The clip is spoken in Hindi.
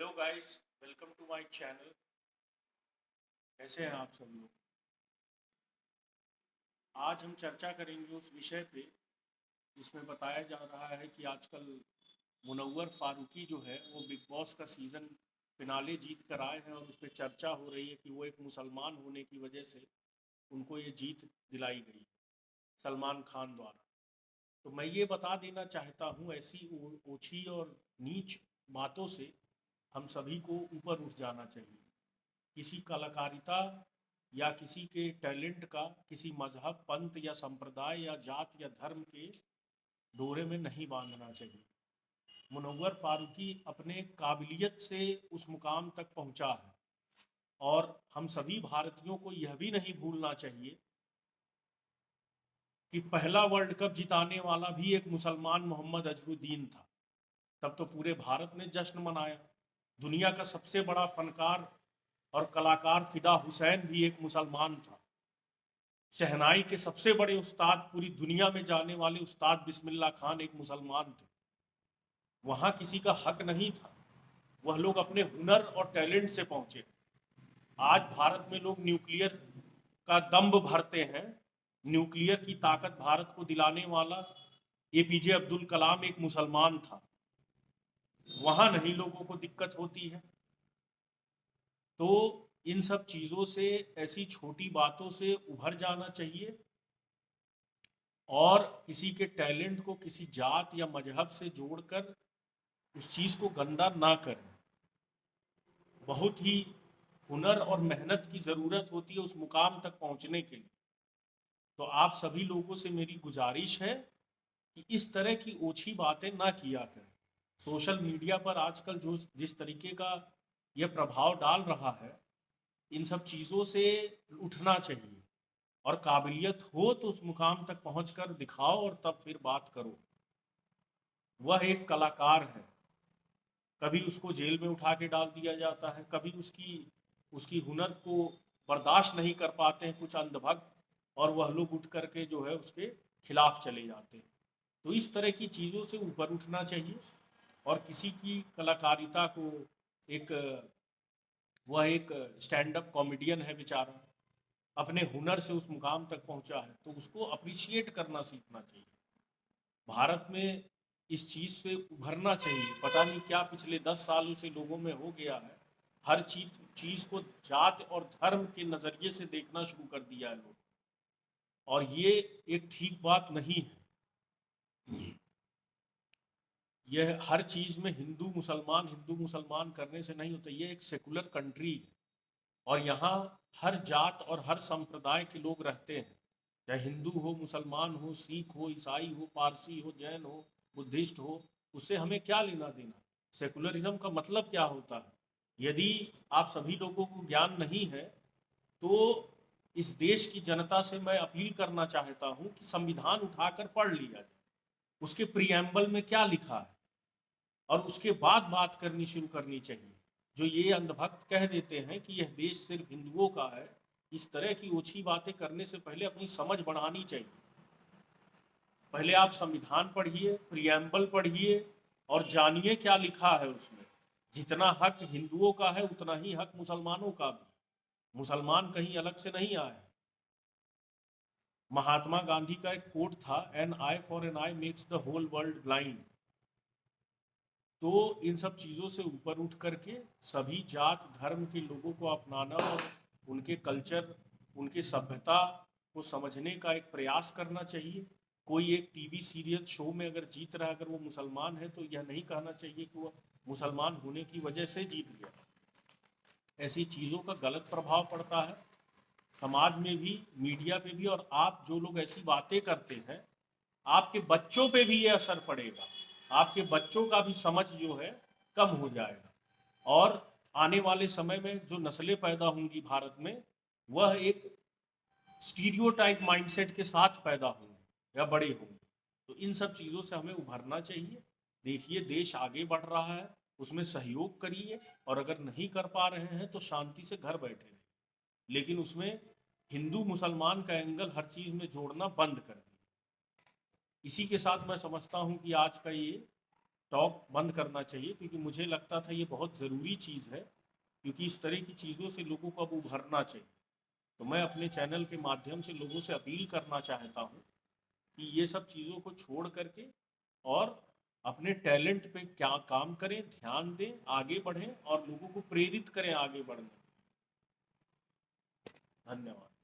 Hello guys, welcome to my channel. कैसे हैं आप सब लोग? आज हम चर्चा करेंगे उस विषय पे जिसमें बताया जा रहा है कि आजकल मुनव्वर फारूकी जो है वो बिग बॉस का सीज़न फिनाले जीत कर आए हैं और उस पर चर्चा हो रही है कि वो एक मुसलमान होने की वजह से उनको ये जीत दिलाई गई सलमान खान द्वारा। तो मैं ये बता देना चाहता हूँ, ऐसी ओछी और नीच बातों से हम सभी को ऊपर उठ जाना चाहिए। किसी कलाकारिता या किसी के टैलेंट का किसी मजहब, पंथ या संप्रदाय या जात या धर्म के डोरे में नहीं बांधना चाहिए। मुनव्वर फारूकी अपने काबिलियत से उस मुकाम तक पहुंचा है और हम सभी भारतीयों को यह भी नहीं भूलना चाहिए कि पहला वर्ल्ड कप जिताने वाला भी एक मुसलमान मोहम्मद अजहरुद्दीन था। तब तो पूरे भारत ने जश्न मनाया। दुनिया का सबसे बड़ा फनकार और कलाकार फिदा हुसैन भी एक मुसलमान था। शहनाई के सबसे बड़े उस्ताद, पूरी दुनिया में जाने वाले उस्ताद बिस्मिल्लाह खान एक मुसलमान थे। वहां किसी का हक नहीं था, वह लोग अपने हुनर और टैलेंट से पहुंचे। आज भारत में लोग न्यूक्लियर का दम्भ भरते हैं। न्यूक्लियर की ताकत भारत को दिलाने वाला एपीजे अब्दुल कलाम एक मुसलमान था। वहां नहीं लोगों को दिक्कत होती है। तो इन सब चीजों से, ऐसी छोटी बातों से उभर जाना चाहिए और किसी के टैलेंट को किसी जात या मजहब से जोड़कर उस चीज को गंदा ना करें। बहुत ही हुनर और मेहनत की जरूरत होती है उस मुकाम तक पहुंचने के लिए। तो आप सभी लोगों से मेरी गुजारिश है कि इस तरह की ओछी बातें ना किया करें। सोशल मीडिया पर आजकल जो जिस तरीके का यह प्रभाव डाल रहा है, इन सब चीज़ों से उठना चाहिए और काबिलियत हो तो उस मुकाम तक पहुंचकर दिखाओ और तब फिर बात करो। वह एक कलाकार है। कभी उसको जेल में उठा के डाल दिया जाता है, कभी उसकी उसकी हुनर को बर्दाश्त नहीं कर पाते हैं कुछ अंधभक्त, और वह लोग उठ करके जो है उसके खिलाफ चले जाते हैं। तो इस तरह की चीज़ों से ऊपर उठना चाहिए। और किसी की कलाकारिता को, एक वह एक स्टैंड अप कॉमेडियन है बेचारा, अपने हुनर से उस मुकाम तक पहुंचा है, तो उसको अप्रिशिएट करना सीखना चाहिए। भारत में इस चीज से उभरना चाहिए। पता नहीं क्या पिछले 10 सालों से लोगों में हो गया है, हर चीज को जात और धर्म के नजरिए से देखना शुरू कर दिया है लोग, और ये एक ठीक बात नहीं है। यह हर चीज में हिंदू मुसलमान करने से नहीं होता। ये एक सेकुलर कंट्री है और यहाँ हर जात और हर संप्रदाय के लोग रहते हैं, चाहे हिंदू हो, मुसलमान हो, सिख हो, ईसाई हो, पारसी हो, जैन हो, बुद्धिस्ट हो। उससे हमें क्या लेना देना? सेकुलरिज्म का मतलब क्या होता है? यदि आप सभी लोगों को ज्ञान नहीं है तो इस देश की जनता से मैं अपील करना चाहता हूं कि संविधान उठाकर पढ़ लिया जाए, उसके प्रीएम्बल में क्या लिखा है, और उसके बाद बात करनी शुरू करनी चाहिए। जो ये अंधभक्त कह देते हैं कि यह देश सिर्फ हिंदुओं का है, इस तरह की ओछी बातें करने से पहले अपनी समझ बढ़ानी चाहिए। पहले आप संविधान पढ़िए, प्रियम्बल पढ़िए और जानिए क्या लिखा है उसमें। जितना हक हिंदुओं का है उतना ही हक मुसलमानों का भी। मुसलमान कहीं अलग से नहीं आए। महात्मा गांधी का एक कोट था, an eye for an eye makes the whole world blind. तो इन सब चीज़ों से ऊपर उठ करके सभी जात धर्म के लोगों को अपनाना और उनके कल्चर, उनके सभ्यता को समझने का एक प्रयास करना चाहिए। कोई एक टीवी सीरियल शो में अगर जीत रहा है, अगर वो मुसलमान है, तो यह नहीं कहना चाहिए कि वो मुसलमान होने की वजह से जीत गया। ऐसी चीज़ों का गलत प्रभाव पड़ता है समाज में भी, मीडिया पे भी, और आप जो लोग ऐसी बातें करते हैं, आपके बच्चों पे भी ये असर पड़ेगा। आपके बच्चों का भी समझ जो है कम हो जाएगा, और आने वाले समय में जो नस्लें पैदा होंगी भारत में, वह एक स्टीरियोटाइप माइंडसेट के साथ पैदा होंगे या बड़े होंगे। तो इन सब चीज़ों से हमें उभरना चाहिए। देखिए, देश आगे बढ़ रहा है, उसमें सहयोग करिए, और अगर नहीं कर पा रहे हैं तो शांति से घर बैठे रहिए, लेकिन उसमें हिंदू मुसलमान का एंगल हर चीज़ में जोड़ना बंद कर दिए। इसी के साथ मैं समझता हूं कि आज का ये टॉक बंद करना चाहिए, क्योंकि मुझे लगता था ये बहुत ज़रूरी चीज़ है, क्योंकि इस तरह की चीज़ों से लोगों को अब उभरना चाहिए। तो मैं अपने चैनल के माध्यम से लोगों से अपील करना चाहता हूँ कि ये सब चीज़ों को छोड़ करके और अपने टैलेंट पे क्या काम करें, ध्यान दें, आगे बढ़ें और लोगों को प्रेरित करें आगे बढ़ने। धन्यवाद।